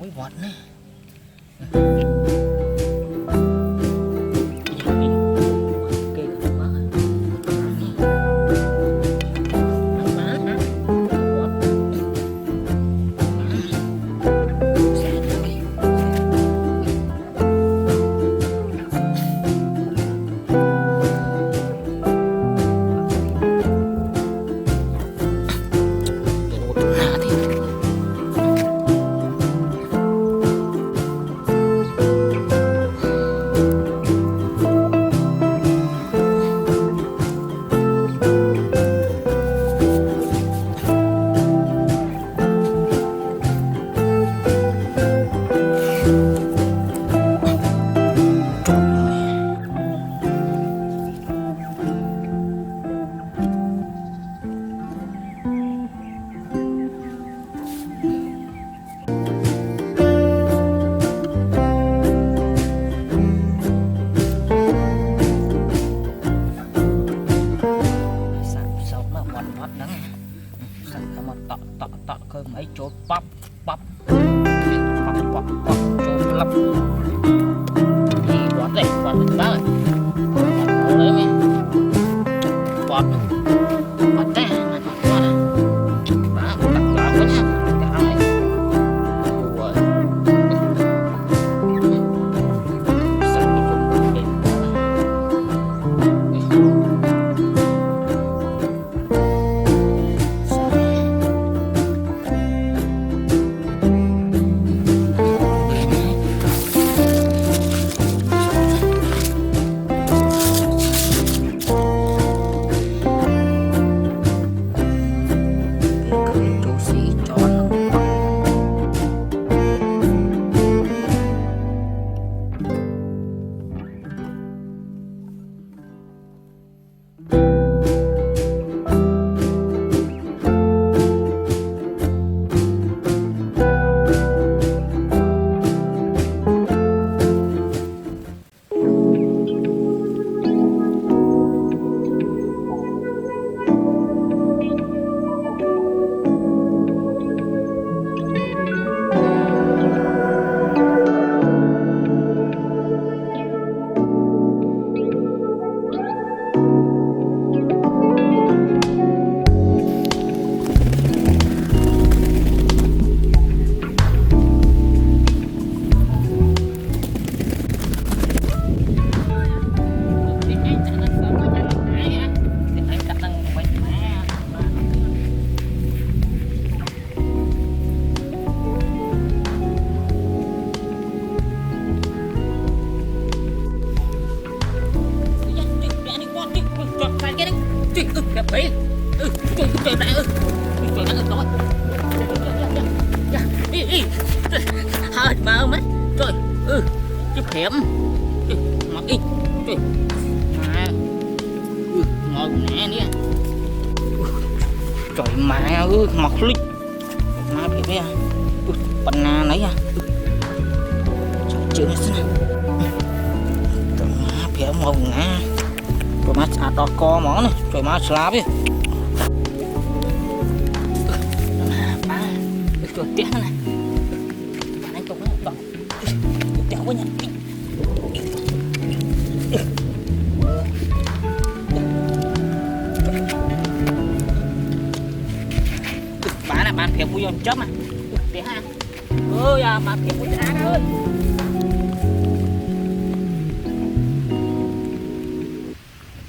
Ui vọt nè. Mấy chỗ bắp bắp bắp bắp bắp chỗ lấp đi bọt đây bọt từ bác ơi bọt lấy mày bọt bọt đây mà bọt qua này bác đặt vào với nha cái này rồi sạch cái chung đi đẹp bấy trời mẹ ơi trời mẹ ơi rồi hơi mà mấy trời chứ hiểm ngọt đi trời ngồi nè nè trời mẹ ơi mọc lít má bị bây giờ bánh na nấy à trời chịu này xin trời má bị màu nè rồi má chả đo co món này rồi má slab đi ba rồi tiếc này bạn anh cũng đọc tiếc quá nhỉ bạn là bạn phiền vui chấm à tiếc ha ơi à bạn phiền vui chả ơi